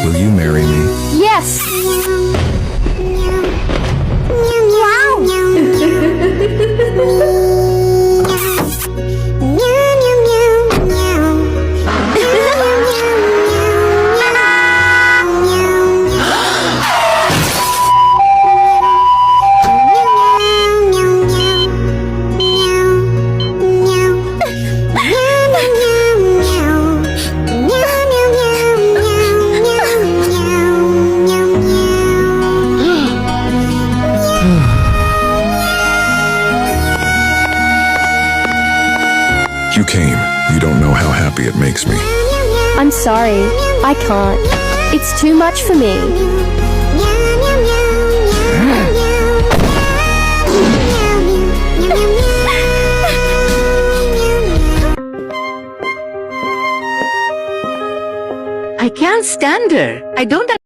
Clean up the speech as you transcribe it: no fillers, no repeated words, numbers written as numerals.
Will you marry me? Yes! You came. You don't know how happy it makes me. I'm sorry, I can't. It's too much for me. I can't stand her. I don't